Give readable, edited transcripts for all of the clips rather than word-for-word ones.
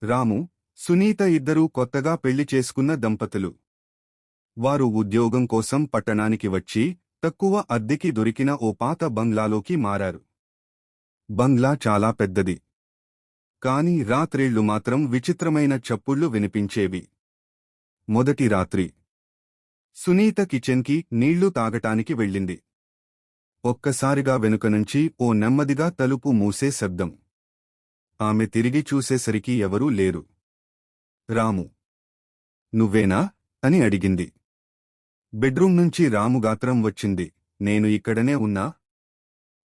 రాము, సునీత ఇద్దరూ కొత్తగా పెళ్లి చేసుకున్న దంపతులు. వారు ఉద్యోగం కోసం పట్టణానికి వచ్చి తక్కువ అద్దెకి దొరికిన ఓ పాత బంగ్లాలోకి మారారు. బంగ్లా చాలా పెద్దది. కాని రాత్రిళ్లు మాత్రం విచిత్రమైన చప్పుళ్లు వినిపించేవి. మొదటి రాత్రి సునీత కిచెన్కి నీళ్లు తాగటానికి వెళ్ళింది. ఒక్కసారిగా వెనుకనుంచి ఓ నెమ్మదిగా తలుపు మూసే శబ్దం. ఆమె తిరిగి చూసేసరికి ఎవరూ లేరు. రాము, నువ్వేనా అని అడిగింది. బెడ్రూం నుంచి రాము గాత్రం వచ్చింది. నేను ఇక్కడనే ఉన్నా.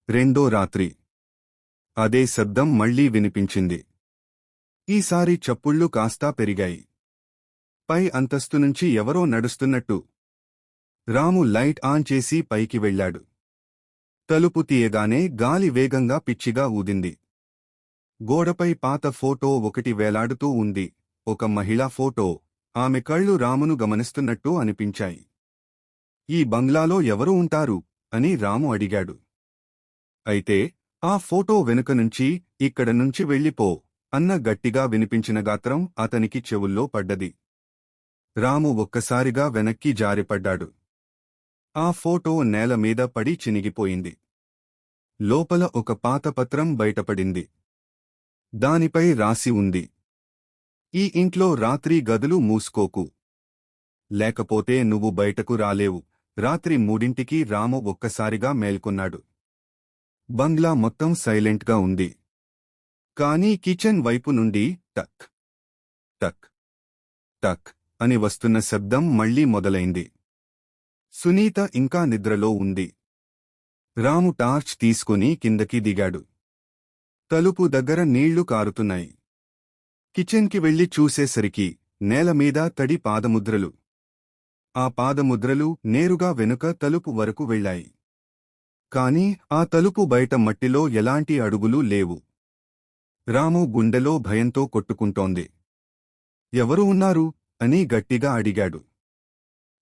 రెండో రాత్రి అదే శబ్దం మళ్లీ వినిపించింది. ఈసారి చప్పుళ్లు కాస్తా పెరిగాయి. పై అంతస్తు నుంచి ఎవరో నడుస్తున్నట్టు. రాము లైట్ ఆన్ చేసి పైకి వెళ్లాడు. తలుపు తీయగానే గాలి వేగంగా పిచ్చిగా ఊదింది. గోడపై పాత ఫోటో ఒకటి వేలాడుతూ ఉంది. ఒక మహిళా ఫోటో. ఆమె కళ్ళు రామును గమనిస్తున్నట్టు అనిపించాయి. ఈ బంగ్లాలో ఎవరు ఉంటారు అని రాము అడిగాడు. అయితే ఆ ఫోటో వెనుకనుంచి ఇక్కడ నుంచి వెళ్ళిపో అన్న గట్టిగా వినిపించిన గాత్రం అతనికి చెవుల్లో పడ్డది. రాము ఒక్కసారిగా వెనక్కి జారిపడ్డాడు. ఆ ఫోటో నేలమీద పడి చినిగిపోయింది. లోపల ఒక పాత పత్రం బయటపడింది. దానిపై రాసి ఉంది, ఈ ఇంట్లో రాత్రి గదులు మూసుకోకు, లేకపోతే నువ్వు బయటకు రాలేవు. రాత్రి 3ంటికి రాము ఒక్కసారిగా మేల్కొన్నాడు. బంగ్లా మొత్తం సైలెంట్గా ఉంది. కానీ కిచెన్ వైపు నుండి టక్ టక్ టక్ అని వస్తున్న శబ్దం మళ్లీ మొదలైంది. సునీత ఇంకా నిద్రలో ఉంది. రాము టార్చ్ తీసుకుని కిందకి దిగాడు. తలుపు దగ్గర నీళ్లు కారుతున్నాయి. కిచెన్కి వెళ్లి చూసేసరికి నేలమీద తడి పాదముద్రలు. ఆ పాదముద్రలు నేరుగా వెనుక తలుపు వరకు వెళ్లాయి. కాని ఆ తలుపు బయట మట్టిలో ఎలాంటి అడుగులూ లేవు. రాము గుండెలో భయంతో కొట్టుకుంటోంది. ఎవరు ఉన్నారు అని గట్టిగా అడిగాడు.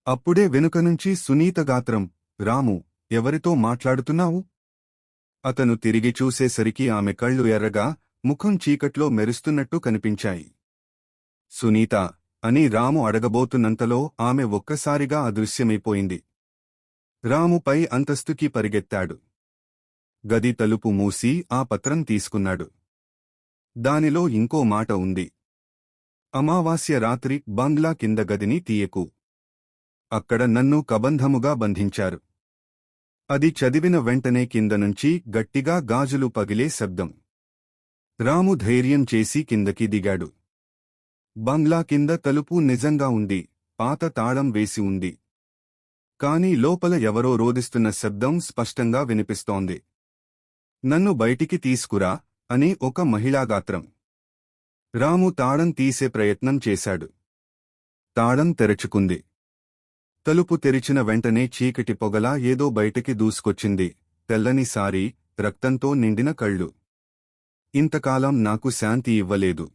అప్పుడే వెనుకనుంచి సునీత గాత్రం, రాము, ఎవరితో మాట్లాడుతున్నావు? అతను తిరిగి చూసేసరికి ఆమె కళ్ళు ఎర్రగా, ముఖం చీకట్లో మెరుస్తున్నట్టు కనిపించాయి. సునీతా అని రాము అడగబోతున్నంతలో ఆమె ఒక్కసారిగా అదృశ్యమైపోయింది. రాము పై అంతస్తుకి పరిగెత్తాడు. గది తలుపు మూసి ఆ పత్రం తీసుకున్నాడు. దానిలో ఇంకో మాట ఉంది. అమావాస్య రాత్రి బంగ్లా కింద గదిని తీయకు. అక్కడ నన్ను కబంధముగా బంధించారు. అది చదివిన వెంటనే కింద నుంచి గట్టిగా గాజులు పగిలే శబ్దం. రాము ధైర్యం చేసి కిందకి దిగాడు. బంగ్లా కింద తలుపు నిజంగా ఉంది. పాత తాళం వేసి ఉంది. కాని లోపల ఎవరో రోదిస్తున్న శబ్దం స్పష్టంగా వినిపిస్తోంది. నన్ను బయటికి తీసుకురా అని ఒక మహిళాగాత్రం. రాము తాళం తీసే ప్రయత్నం చేశాడు. తాళం తెరుచుకుంది. తలుపు తెరిచిన వెంటనే చీకటి పొగలా ఏదో బయటికి దూసుకొచ్చింది. తెల్లని సారీ, రక్తంతో నిండిన కళ్ళు. ఇంతకాలం నాకు శాంతి ఇవ్వలేదు.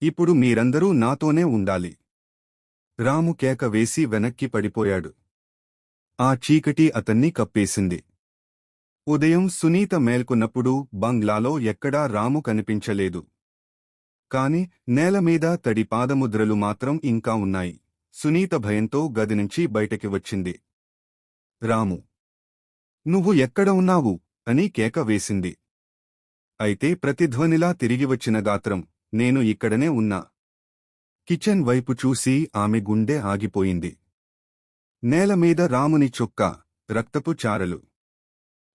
ఇప్పుడు మీరందరూ నాతోనే ఉండాలి. రాము కేక వేసి వెనక్కి పడిపోయాడు. ఆ చీకటి అతన్ని కప్పేసింది. ఉదయం సునీత మేల్కొన్నప్పుడు బంగ్లాలో ఎక్కడా రాము కనిపించలేదు. కాని నేలమీద తడి పాదముద్రలు మాత్రం ఇంకా ఉన్నాయి. సునీత భయంతో గదినుంచి బయటకి వచ్చింది. రాము, నువ్వు ఎక్కడ ఉన్నావు అని కేక వేసింది. అయితే ప్రతిధ్వనిలా తిరిగివచ్చిన గాత్రం, నేను ఇక్కడనే ఉన్నా. కిచెన్ వైపు చూసి ఆమె గుండె ఆగిపోయింది. నేలమీద రాముని చొక్కా, రక్తపు చారలు.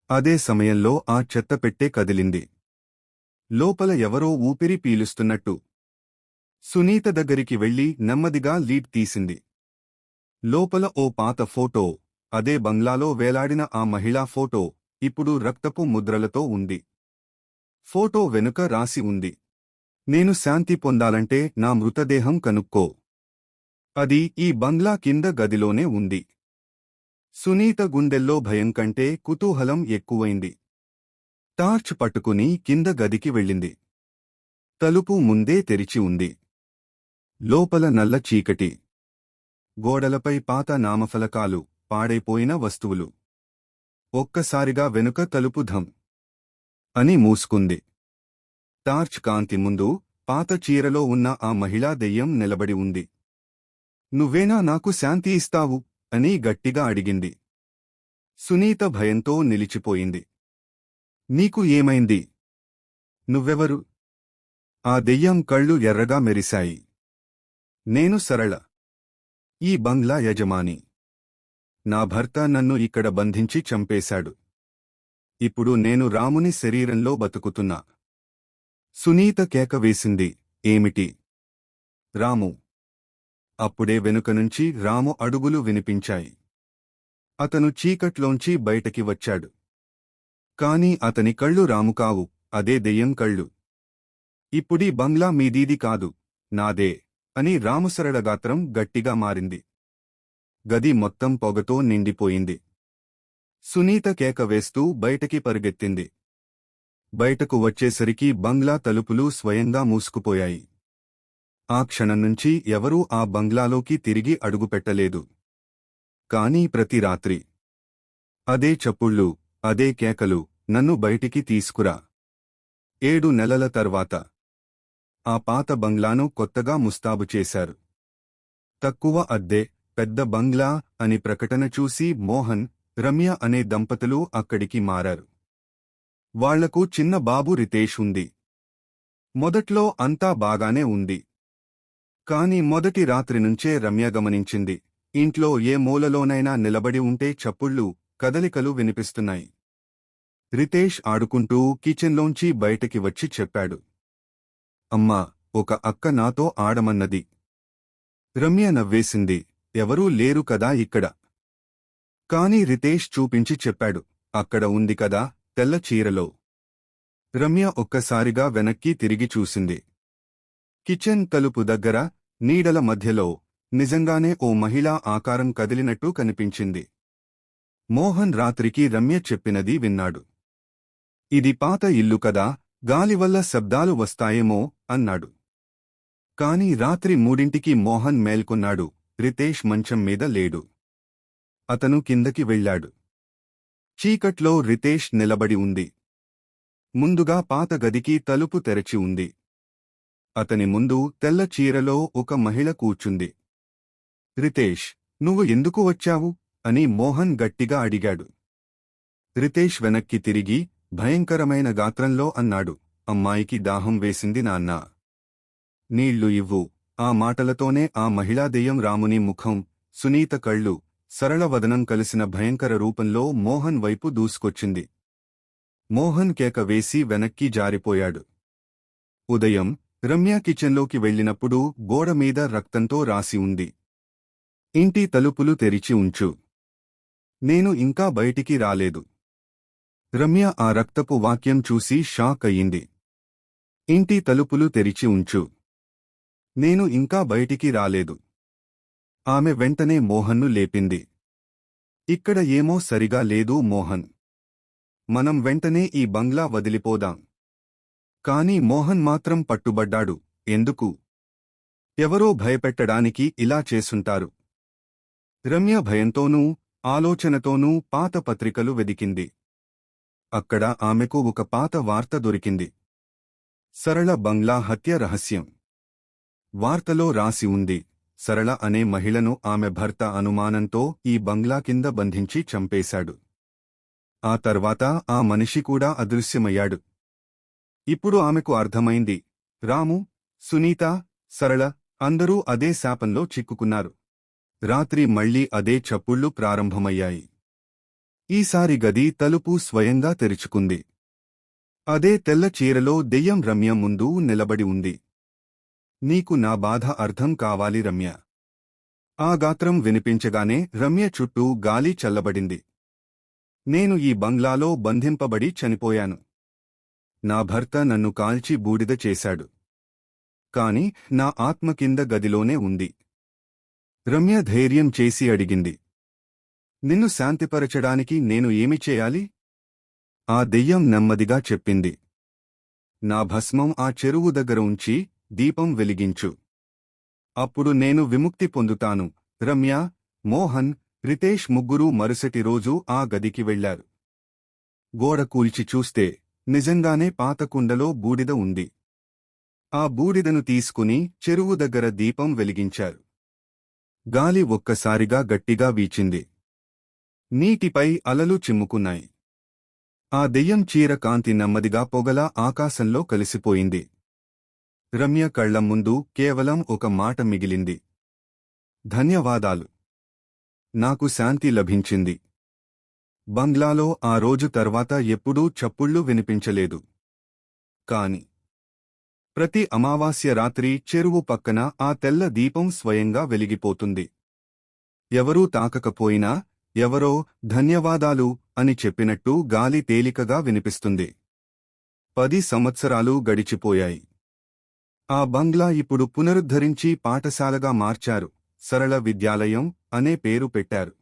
అదే సమయంలో ఆ చెత్తపెట్టె కదిలింది. లోపల ఎవరో ఊపిరి పీలుస్తున్నట్టు. సునీత దగ్గరికి వెళ్లి నెమ్మదిగా లీడ్ తీసింది. లోపల ఓ పాత ఫోటో, అదే బంగ్లాలో వేలాడిన ఆ మహిళా ఫోటో, ఇప్పుడు రక్తపు ముద్రలతో ఉంది. ఫోటో వెనుక రాసి ఉంది, నేను శాంతి పొందాలంటే నా మృతదేహం కనుక్కో. అది ఈ బంగ్లా కింద గదిలోనే ఉంది. సునీత గుండెల్లో భయం కంటే కుతూహలం ఎక్కువైంది. టార్చ్ పట్టుకుని కింద గదికి వెళ్ళింది. తలుపు ముందే తెరిచి ఉంది. లోపల నల్ల చీకటి. గోడలపై పాత నామఫలకాలు, పాడైపోయిన వస్తువులు. ఒక్కసారిగా వెనుక తలుపు ధం అని మూసుకుంది. టార్చ్ కాంతి ముందు పాత చీరలో ఉన్న ఆ మహిళా దెయ్యం నిలబడి ఉంది. నువ్వేనా నాకు శాంతి ఇస్తావు అని గట్టిగా అడిగింది. సునీత భయంతో నిలిచిపోయింది. నీకు ఏమైంది? నువ్వెవరు? ఆ దెయ్యం కళ్ళు ఎర్రగా మెరిశాయి. నేను సరళ, ఈ బంగ్లా యజమాని. నా భర్త నన్ను ఇక్కడ బంధించి చంపేశాడు. ఇప్పుడు నేను రాముని శరీరంలో బతుకుతున్నా. సునీత కేక వేసింది. ఏమిటి? రాము. అప్పుడే వెనుకనుంచి రాము అడుగులు వినిపించాయి. అతను చీకట్లోంచి బయటకి వచ్చాడు. కాని అతని కళ్ళు రాము కావు, అదే దెయ్యం కళ్ళు. ఇప్పుడీ బంగ్లా మీదీది కాదు, నాదే అని రాము సరళ గాత్రం గట్టిగా మారింది. గది మొత్తం పొగతో నిండిపోయింది. సునీత కేక వేస్తూ బయటకి పరుగెత్తింది. బయటకు వచ్చేసరికి బంగ్లా తలుపులు స్వయంగా మూసుకుపోయాయి. ఆ క్షణం నుంచి ఎవరూ ఆ బంగ్లాలోకి తిరిగి అడుగుపెట్టలేదు. కానీ ప్రతి రాత్రి అదే చప్పుళ్ళు, అదే కేకలు, నన్ను బయటికి తీసుకురా. 7 నెలల తర్వాత ఆ పాత బంగ్లాను కొత్తగా ముస్తాబు చేశారు. తక్కువ అద్దె, పెద్ద బంగ్లా అని ప్రకటన చూసి మోహన్, రమ్య అనే దంపతులు అక్కడికి మారారు. వాళ్లకు చిన్న బాబు రితేష్ ఉంది. మొదట్లో అంతా బాగానే ఉంది. కాని మొదటి రాత్రి నుంచే రమ్య గమనించింది, ఇంట్లో ఏ మూలలోనైనా నిలబడి ఉంటే చప్పుళ్ళు, కదలికలు వినిపిస్తున్నాయి. రితేష్ ఆడుకుంటూ కిచెన్లోంచి బయటకి వచ్చి చెప్పాడు. అమ్మా, ఒక అక్క నాతో ఆడమన్నది. రమ్య నవ్వేసింది. ఎవరూ లేరు కదా ఇక్కడ. కాని రితేష్ చూపించి చెప్పాడు. అక్కడ ఉంది కదా, తెల్ల చీరలో. రమ్య ఒక్కసారిగా వెనక్కి తిరిగి చూసింది. కిచెన్ తలుపు దగ్గర, నీడల మధ్యలో, నిజంగానే ఓ మహిళా ఆకారం కదిలినట్టు కనిపించింది. మోహన్ రాత్రికి రమ్య చెప్పినది విన్నాడు. ఇది పాత ఇల్లు కదా, గాలివల్ల శబ్దాలు వస్తాయేమో అన్నాడు. కాని రాత్రి 3ంటికి మోహన్ మేల్కొన్నాడు. రితేష్ మంచం మీద లేడు. అతను కిందకి వెళ్ళాడు. చీకట్లో రితేష్ నిలబడి ఉంది. ముందుగా పాత గదికి తలుపు తెరచి ఉంది. అతని ముందు తెల్ల చీరలో ఒక మహిళ కూర్చుంది. రితేష్, నువ్వు ఎందుకు వచ్చావు అని మోహన్ గట్టిగా అడిగాడు. రితేష్ వెనక్కి తిరిగి, భయంకరమైన గాత్రంలో అన్నాడు. అమ్మాయికి దాహం వేసింది నాన్నా. నీళ్లు ఇవ్వు. ఆ మాటలతోనే ఆ మహిళా దెయ్యం రాముని ముఖం, సునీత కళ్ళు, సరళ వదనం కలిసిన భయంకర రూపంలో మోహన్ వైపు దూసుకొచ్చింది. మోహన్ కేక వేసి వెనక్కి జారిపోయాడు. ఉదయం రమ్య కిచెన్లోకి వెళ్ళినప్పుడు గోడమీద రక్తంతో రాసి ఉంది. ఇంటి తలుపులు తెరిచి ఉంచు. నేను ఇంకా బయటికి రాలేదు. రమ్య ఆ రక్తపు వాక్యం చూసి షాక్ అయ్యింది. ఇంటి తలుపులు తెరిచి ఉంచు. నేను ఇంకా బయటికి రాలేదు. ఆమె వెంటనే మోహన్ను లేపింది. ఇక్కడ ఏమో సరిగా లేదు మోహన్. మనం వెంటనే ఈ బంగ్లా వదిలిపోదాం. కాని మోహన్ మాత్రం పట్టుబడ్డాడు. ఎందుకు? ఎవరో భయపెట్టడానికి ఇలా చేసుంటారు. రమ్య భయంతోనూ, ఆలోచనతోనూ పాత పత్రికలు వెదికింది. అక్కడ ఆమెకు ఒక పాత వార్త దొరికింది. సరళ బంగ్లా హత్య రహస్యం. వార్తలో రాసి ఉంది, సరళ అనే మహిళను ఆమె భర్త అనుమానంతో ఈ బంగ్లా కింద బంధించి చంపేశాడు. ఆ తర్వాత ఆ మనిషి కూడా అదృశ్యమయ్యాడు. ఇప్పుడు ఆమెకు అర్థమైంది, రాము, సునీత, సరళ అందరూ అదే శాపంలో చిక్కుకున్నారు. రాత్రి మళ్లీ అదే చప్పుళ్ళు ప్రారంభమయ్యాయి. ఈసారి గది తలుపు స్వయంగా తెరుచుకుంది. అదే తెల్ల చీరలో దెయ్యం రమ్య ముందు నిలబడి ఉంది. నీకు నా బాధ అర్థం కావాలి రమ్య. ఆ గాత్రం వినిపించగానే రమ్య చుట్టూ గాలి చల్లబడింది. నేను ఈ బంగ్లాలో బంధింపబడి చనిపోయాను. నా భర్త నన్ను కాల్చి బూడిద చేశాడు. కాని నా ఆత్మ కింద గదిలోనే ఉంది. రమ్య ధైర్యం చేసి అడిగింది. నిన్ను శాంతిపరచడానికి నేను ఏమి చేయాలి? ఆ దెయ్యం నెమ్మదిగా చెప్పింది. నా భస్మం ఆ చెరువు దగ్గర ఉంచి దీపం వెలిగించు. అప్పుడు నేను విముక్తి పొందుతాను. రమ్య, మోహన్, రితేష్ ముగ్గురూ మరుసటి రోజు ఆ గదికి వెళ్లారు. గోడ కూల్చి చూస్తే నిజంగానే పాత కుండలో బూడిద ఉంది. ఆ బూడిదను తీసుకుని చెరువు దగ్గర దీపం వెలిగించారు. గాలి ఒక్కసారిగా గట్టిగా వీచింది. నీటిపై అలలు చిమ్ముకున్నాయి. ఆ దెయ్యం చీర కాంతి నెమ్మదిగా పొగలా ఆకాశంలో కలిసిపోయింది. రమ్య కళ్ల ముందు కేవలం ఒక మాట మిగిలింది. ధన్యవాదాలు. నాకు శాంతి లభించింది. బంగ్లాలో ఆ రోజు తర్వాత ఎప్పుడూ చప్పుళ్ళు వినిపించలేదు. కాని ప్రతి అమావాస్య రాత్రి చెరువు పక్కన ఆ తెల్ల దీపం స్వయంగా వెలిగిపోతుంది. ఎవరూ తాకకపోయినా ఎవరో ధన్యవాదాలు అని చెప్పినట్టు గాలి తేలికగా వినిపిస్తుంది. 10 సంవత్సరాలు గడిచిపోయాయి. ఆ బంగ్లా ఇప్పుడు పునరుద్ధరించి పాఠశాలగా మార్చారు. సరళ విద్యాలయం అనే పేరు పెట్టారు.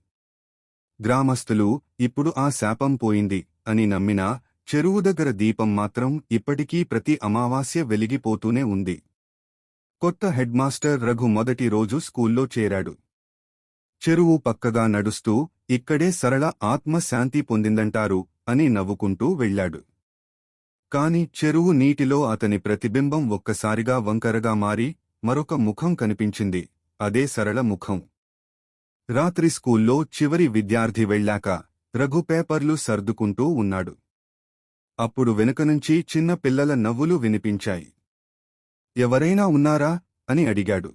గ్రామస్తులు ఇప్పుడు ఆ శాపం పోయింది అని నమ్మినా చెరువు దగ్గర దీపం మాత్రం ఇప్పటికీ ప్రతి అమావాస్య వెలిగిపోతూనే ఉంది. కొత్త హెడ్మాస్టర్ రఘు మొదటి రోజు స్కూల్లో చేరాడు. చెరువు పక్కగా నడుస్తూ ఇక్కడే సరళ ఆత్మ శాంతి పొందిందంటారు అని నవ్వుకుంటూ వెళ్ళాడు. కాని చెరువు నీటిలో అతని ప్రతిబింబం ఒక్కసారిగా వంకరగా మారి మరొక ముఖం కనిపించింది. అదే సరళ ముఖం. రాత్రి స్కూల్లో చివరి విద్యార్థి వెళ్ళాక రఘు పేపర్లు సర్దుకుంటూ ఉన్నాడు. అప్పుడు వెనుకనుంచి చిన్న పిల్లల నవ్వులు వినిపించాయి. ఎవరైనా ఉన్నారా అని అడిగాడు.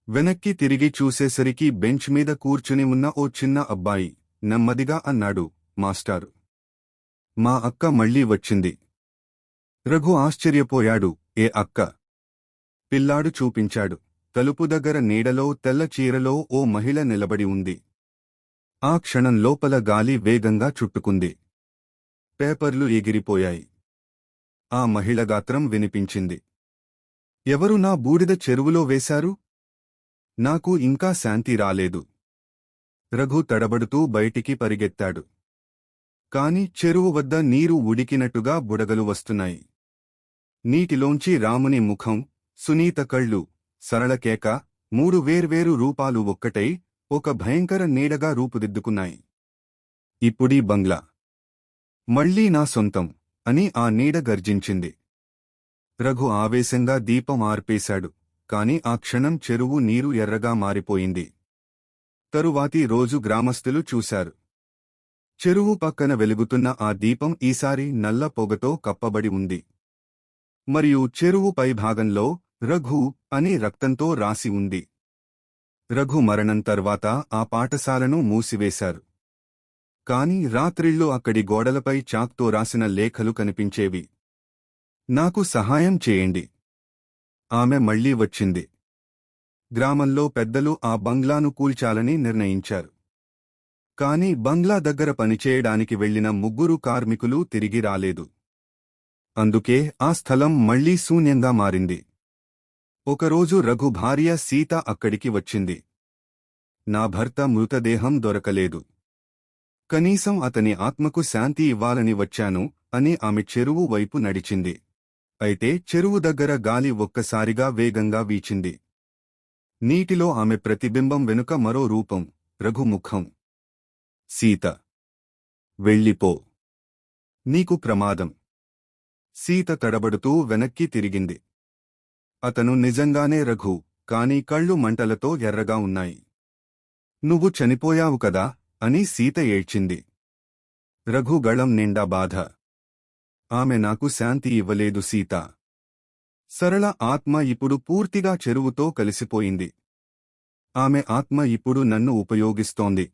వెనక్కి తిరిగి చూసేసరికి బెంచ్ మీద కూర్చుని ఉన్న ఓ చిన్న అబ్బాయి నెమ్మదిగా అన్నాడు, మాస్టారు, మా అక్క మళ్ళీ వచ్చింది. రఘు ఆశ్చర్యపోయాడు. ఏ అక్క? పిల్లాడు చూపించాడు. తలుపు దగ్గర నీడలో తెల్ల చీరలో ఓ మహిళ నిలబడి ఉంది. ఆ క్షణం లోపల గాలి వేగంగా చుట్టుకుంది. పేపర్లు ఎగిరిపోయాయి. ఆ మహిళ గాత్రం వినిపించింది. ఎవరు నా బూడిద చెరువులో వేశారు? నాకు ఇంకా శాంతి రాలేదు. రఘు తడబడుతూ బయటికి పరిగెత్తాడు. కాని చెరువు వద్ద నీరు ఉడికినట్టుగా బుడగలు వస్తున్నాయి. నీటిలోంచి రాముని ముఖం, సునీత కళ్ళు, సరళ కేక, 3 వేర్వేరు రూపాలు ఒక్కటై ఒక భయంకర నీడగా రూపుదిద్దుకున్నాయి. ఇప్పుడీ బంగ్లా మళ్లీ నా సొంతం అని ఆ నీడ గర్జించింది. రఘు ఆవేశంగా దీపం ఆర్పేశాడు. కాని ఆ క్షణం చెరువు నీరు ఎర్రగా మారిపోయింది. తరువాతి రోజు గ్రామస్తులు చూశారు. చెరువు పక్కన వెలుగుతున్న ఆ దీపం ఈసారి నల్ల పొగతో కప్పబడి ఉంది. మరియు చెరువు పైభాగంలో రఘు అని రక్తంతో రాసి ఉంది. రఘు మరణం తర్వాత ఆ పాఠశాలను మూసివేశారు. కాని రాత్రిళ్ళు అక్కడి గోడలపై చాక్తో రాసిన లేఖలు కనిపించేవి. నాకు సహాయం చేయండి. ఆమె మళ్లీ వచ్చింది. గ్రామంలో పెద్దలు ఆ బంగ్లాను కూల్చాలని నిర్ణయించారు. కాని బంగ్లా దగ్గర పనిచేయడానికి వెళ్లిన 3 కార్మికులు తిరిగి రాలేదు. అందుకే ఆ స్థలం మళ్లీ శూన్యంగా మారింది. ఒకరోజు రఘు భార్య సీత అక్కడికి వచ్చింది. నా భర్త మృతదేహం దొరకలేదు. కనీసం అతని ఆత్మకు శాంతి ఇవ్వాలని వచ్చాను అని ఆమె చెరువు వైపు నడిచింది. అయితే చెరువు దగ్గర గాలి ఒక్కసారిగా వేగంగా వీచింది. నీటిలో ఆమె ప్రతిబింబం వెనుక మరో రూపం, రఘు ముఖం. సీత, వెళ్ళిపో. నీకు ప్రమాదం. సీత తడబడుతూ వెనక్కి తిరిగింది. అతను నిజంగానే రఘు, కాని కళ్ళు మంటలతో ఎర్రగా ఉన్నాయి. నువ్వు చనిపోయావు కదా అని సీత ఏడ్చింది. రఘు గళం నిండా బాధ. ఆమె నాకు శాంతి ఇవ్వలేదు సీత. సరళ ఆత్మ ఇప్పుడు పూర్తిగా చెరువుతో కలిసిపోయింది. ఆమె ఆత్మ ఇప్పుడు నన్ను ఉపయోగిస్తోంది.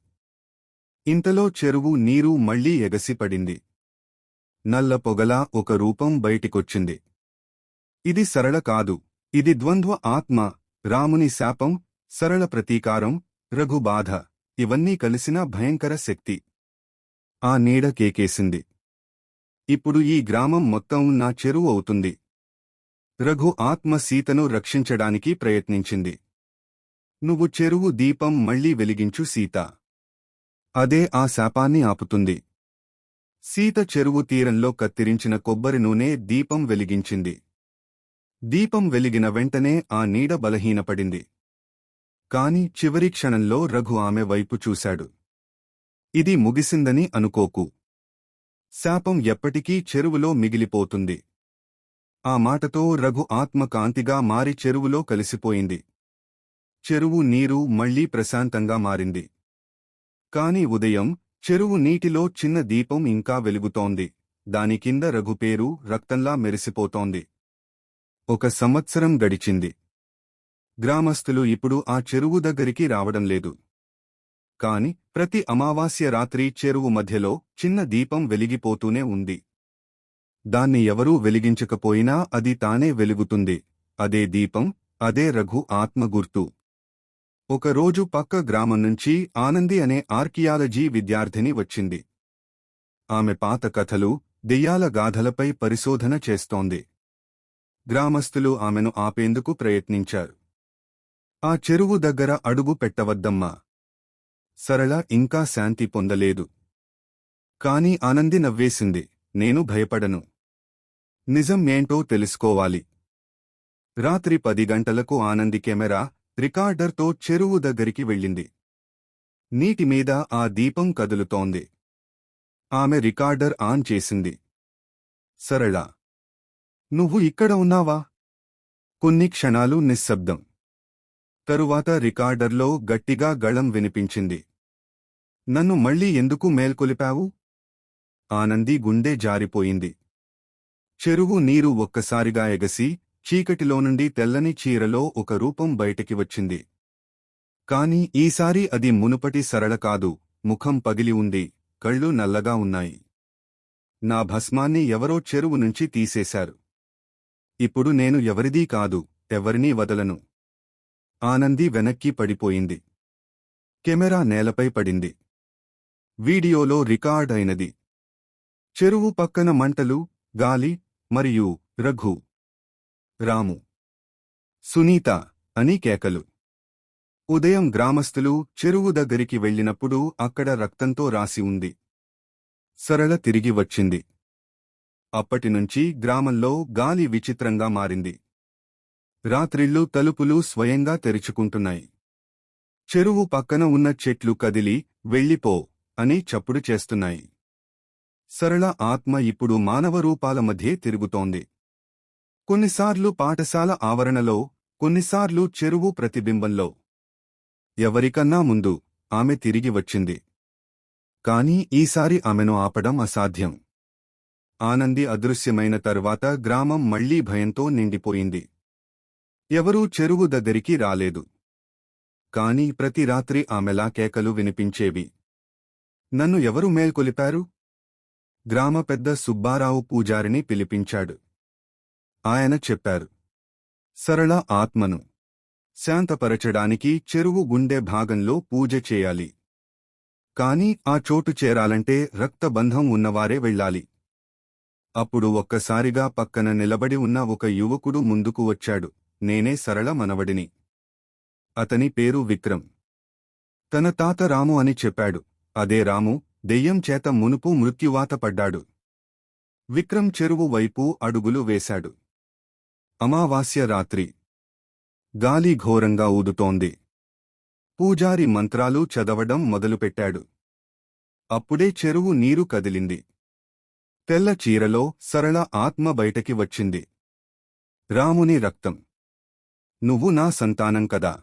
ఇంతలో చెరువు నీరు మళ్లీ ఎగసిపడింది. నల్ల పొగలా ఒక రూపం బయటికొచ్చింది. ఇది సరళ కాదు, ఇది ద్వంద్వ ఆత్మ, రాముని శాపం, సరళ ప్రతీకారం, రఘు బాధ, ఇవన్నీ కలిసిన భయంకర శక్తి. ఆ నీడ కేకేసింది. ఇప్పుడు ఈ గ్రామం మొత్తం నా చెరువు అవుతుంది. రఘు ఆత్మ సీతను రక్షించడానికి ప్రయత్నించింది. నువ్వు చెరువు దీపం మళ్లీ వెలిగించు సీతా. అదే ఆ శాపాన్ని ఆపుతుంది. సీత చెరువు తీరంలో కత్తిరించిన కొబ్బరి నూనె దీపం వెలిగించింది. దీపం వెలిగిన వెంటనే ఆ నీడ బలహీనపడింది. కాని చివరి క్షణంలో రఘు ఆమె వైపు చూశాడు. ఇది ముగిసిందని అనుకోకు. శాపం ఎప్పటికీ చెరువులో మిగిలిపోతుంది. ఆ మాటతో రఘు ఆత్మ కాంతిగా మారి చెరువులో కలిసిపోయింది. చెరువు నీరు మళ్లీ ప్రశాంతంగా మారింది. కాని ఉదయం చెరువు నీటిలో చిన్న దీపం ఇంకా వెలుగుతోంది. దాని కింద రఘు పేరు రక్తంలా మెరిసిపోతోంది. 1 సంవత్సరం గడిచింది. గ్రామస్థులు ఇప్పుడు ఆ చెరువు దగ్గరికి రావడం లేదు. కాని ప్రతి అమావాస్య రాత్రి చెరువు మధ్యలో చిన్న దీపం వెలిగిపోతూనే ఉంది. దాన్ని ఎవరూ వెలిగించకపోయినా అది తానే వెలుగుతుంది. అదే దీపం, అదే రఘు ఆత్మ గుర్తు. ఒకరోజు పక్క గ్రామం నుంచి ఆనంది అనే ఆర్కియాలజీ విద్యార్థిని వచ్చింది. ఆమె పాత కథలు, దెయ్యాల గాథలపై పరిశోధన చేస్తోంది. గ్రామస్థులు ఆమెను ఆపేందుకు ప్రయత్నించారు. ఆ చెరువు దగ్గర అడుగు పెట్టవద్దమ్మా. సరళ ఇంకా శాంతి పొందలేదు. కాని ఆనంది నవ్వేసింది. నేను భయపడను. నిజం ఏంటో తెలుసుకోవాలి. రాత్రి 10 గంటలకు ఆనంది కెమెరా, రికార్డర్తో చెరువు దగ్గరికి వెళ్ళింది. నీటిమీద ఆ దీపం కదులుతోంది. ఆమె రికార్డర్ ఆన్ చేసింది. సరళ, నువ్వు ఇక్కడ ఉన్నావా? కొన్ని క్షణాలు నిశ్శబ్దం. తరువాత రికార్డర్లో గట్టిగా గళం వినిపించింది. నన్ను మళ్ళీ ఎందుకు మేల్కొలిపావు? ఆనంది గుండె జారిపోయింది. చెరువు నీరు ఒక్కసారిగా ఎగసి, చీకటిలో నుండి తెల్లని చీరలో ఒక రూపం బయటికి వచ్చింది. కాని ఈసారి అది మునుపటి సరళ కాదు. ముఖం పగిలి ఉంది, కళ్ళు నల్లగా ఉన్నాయి. నా భస్మాన్ని ఎవరో చెరువు నుంచి తీసేశారు. ఇప్పుడు నేను ఎవరిదీ కాదు, ఎవరినీ వదలను. ఆనంది వెనక్కి పడిపోయింది. కెమెరా నేలపై పడింది. వీడియోలో రికార్డ్ అయినది. చెరువు పక్కన మంటలు, గాలి, మరియు రఘు, రాము, సునీత అని కేకలు. ఉదయం గ్రామస్థులు చెరువు దగ్గరికి వెళ్ళినప్పుడు అక్కడ రక్తంతో రాసి ఉంది. సరళ తిరిగి వచ్చింది. అప్పటినుంచి గ్రామంలో గాలి విచిత్రంగా మారింది. రాత్రిళ్ళు తలుపులు స్వయంగా తెరుచుకుంటున్నాయి. చెరువు పక్కన ఉన్న చెట్లు కదిలి, వెళ్ళిపో అని చప్పుడు చేస్తున్నాయి. సరళ ఆత్మ ఇప్పుడు మానవ రూపాల మధ్యే తిరుగుతోంది. కొన్నిసార్లు పాఠశాల ఆవరణలో, కొన్నిసార్లు చెరువు ప్రతిబింబంలో. ఎవరికన్నా ముందు ఆమె తిరిగి వచ్చింది. కాని ఈసారి ఆమెను ఆపడం అసాధ్యం. ఆనంది అదృశ్యమైన తరువాత గ్రామం మళ్లీ భయంతో నిండిపోయింది. ఎవరూ చెరువు దగ్గరికి రాలేదు. కాని ప్రతి రాత్రి ఆమెలా కేకలు వినిపించేవి. నన్ను ఎవరు మేల్కొలిపారు? గ్రామ పెద్ద సుబ్బారావు పూజారిని పిలిపించాడు. ఆయన చెప్పారు, సరళ ఆత్మను శాంతపరచడానికి చెరువు గుండె భాగంలో పూజ చేయాలి. కాని ఆ చోటు చేరాలంటే రక్తబంధం ఉన్నవారే వెళ్ళాలి. అప్పుడు ఒక్కసారిగా పక్కన నిలబడి ఉన్న ఒక యువకుడు ముందుకు వచ్చాడు. నేనే సరళ మనవడిని. అతని పేరు విక్రమ్. తన తాత రాము అని చెప్పాడు. అదే రాము దెయ్యం చేత మునుపు మృత్యువాత పడ్డాడు. విక్రమ్ చెరువు వైపు అడుగులు వేశాడు. అమావాస్య రాత్రి. గాలి ఘోరంగా ఊదుతోంది. పూజారి మంత్రాలు చదవడం మొదలుపెట్టాడు. అప్పుడే చెరువు నీరు కదిలింది. తెల్ల చీరలో సరళ ఆత్మ బయటకి వచ్చింది. రాముని రక్తం. నువ్వు నా సంతానం కదా.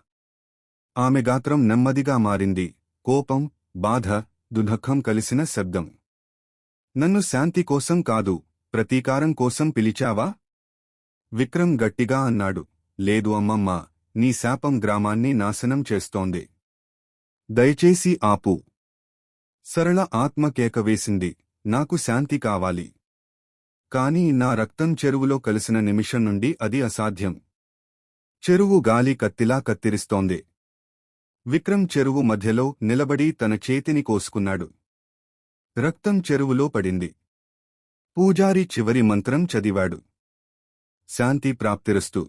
ఆమె గాత్రం నెమ్మదిగా మారింది. కోపం, బాధ, దుఃఖం కలిసిన శబ్దం. నన్ను శాంతి కోసం కాదు, ప్రతీకారం కోసం పిలిచావా? విక్రమ్ గట్టిగా అన్నాడు. లేదు అమ్మమ్మా, నీ శాపం గ్రామాన్ని నాశనం చేస్తోంది. దయచేసి ఆపు. సరళ ఆత్మ కేకవేసింది. నాకు శాంతి కావాలి. కాని నా రక్తం చెరువులో కలిసిన నిమిషం నుండి అది అసాధ్యం. చెరువు గాలి కత్తిలా కత్తిరిస్తోంది. విక్రమ్ చెరువు మధ్యలో నిలబడి తన చేతిని కోసుకున్నాడు. రక్తం చెరువులో పడింది. పూజారి చివరి మంత్రం చదివాడు. శాంతి ప్రాప్తిరస్తు.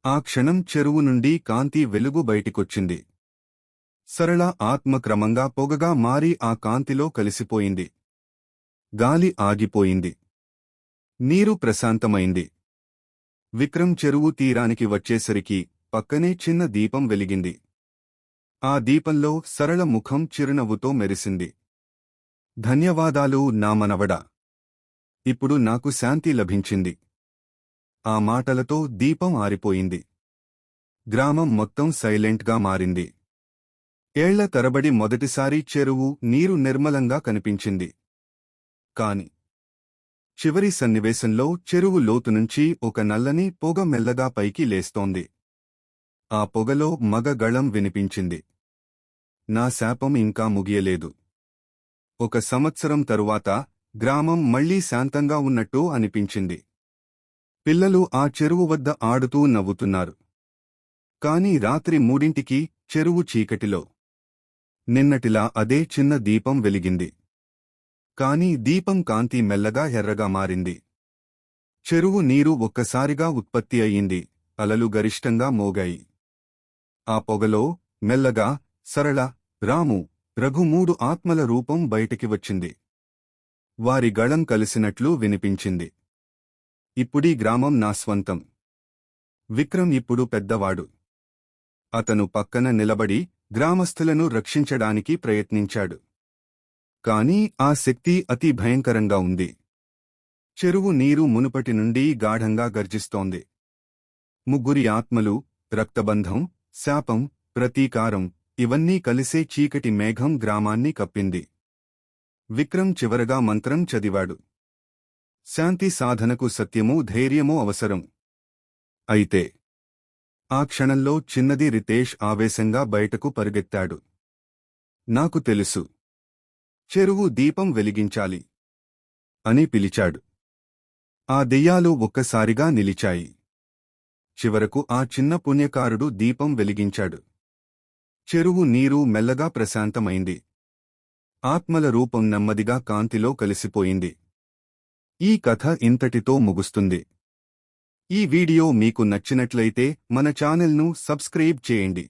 ఆ క్షణం చెరువు నుండి కాంతి వెలుగు బయటికొచ్చింది. సరళ ఆత్మ క్రమంగా పొగగా మారి ఆ కాంతిలో కలిసిపోయింది. గాలి ఆగిపోయింది. నీరు ప్రశాంతమైంది. విక్రమ్ చెరువు తీరానికి వచ్చేసరికి పక్కనే చిన్న దీపం వెలిగింది. ఆ దీపంలో సరళ ముఖం చిరునవ్వుతో మెరిసింది. ధన్యవాదాలు నా మనవడా. ఇప్పుడు నాకు శాంతి లభించింది. ఆ మాటలతో దీపం ఆరిపోయింది. గ్రామం మొత్తం సైలెంట్గా మారింది. ఏళ్ల తరబడి మొదటిసారి చెరువు నీరు నిర్మలంగా కనిపించింది. కాని చివరి సన్నివేశంలో చెరువు లోతునుంచి ఒక నల్లని పొగ మెల్లగా పైకి లేస్తోంది. ఆ పొగలో మగ గళం వినిపించింది. నా శాపం ఇంకా ముగియలేదు. 1 సంవత్సరం తరువాత గ్రామం మళ్లీ శాంతంగా ఉన్నట్టు అనిపించింది. పిల్లలు ఆ చెరువు వద్ద ఆడుతూ నవ్వుతున్నారు. కాని రాత్రి 3ంటికి చెరువు చీకటిలో నిన్నటిలా అదే చిన్న దీపం వెలిగింది. కాని దీపం కాంతి మెల్లగా ఎర్రగా మారింది. చెరువు నీరు ఒక్కసారిగా ఉత్పత్తి అయ్యింది. అలలు గరిష్టంగా మోగాయి. ఆ పొగలో మెల్లగా సరళ, రాము, రఘు 3 ఆత్మల రూపం బయటికి వచ్చింది. వారి గళం కలిసినట్లు వినిపించింది. ఇప్పుడీ గ్రామం నా స్వంతం. విక్రమ్ ఇప్పుడు పెద్దవాడు. అతను పక్కన నిలబడి గ్రామస్థులను రక్షించడానికి ప్రయత్నించాడు. కాని ఆ శక్తి అతి భయంకరంగా ఉంది. చెరువు నీరు మునుపటి నుండి గాఢంగా గర్జిస్తోంది. 3 ఆత్మలు, రక్తబంధం, శాపం, ప్రతీకారం ఇవన్నీ కలిసే చీకటి మేఘం గ్రామాన్ని కప్పింది. విక్రమ్ చివరగా మంత్రం చదివాడు. శాంతి సాధనకు సత్యమూ ధైర్యమూ అవసరం. అయితే ఆ క్షణంలో చిన్నది రితేష్ ఆవేశంగా బయటకు పరుగెత్తాడు. నాకు తెలుసు. చెరువు దీపం వెలిగించాలి అని పిలిచాడు. ఆ దెయ్యాలు ఒక్కసారిగా నిలిచాయి. చివరకు ఆ చిన్న పుణ్యకారుడు దీపం వెలిగించాడు. చెరువు నీరు మెల్లగా ప్రశాంతమైంది. ఆత్మల రూపం నెమ్మదిగా కాంతిలో కలిసిపోయింది. ఈ కథ ఇంతటితో ముగుస్తుంది. ఈ వీడియో మీకు నచ్చినట్లయితే మన ఛానల్ను సబ్స్క్రైబ్ చేయండి.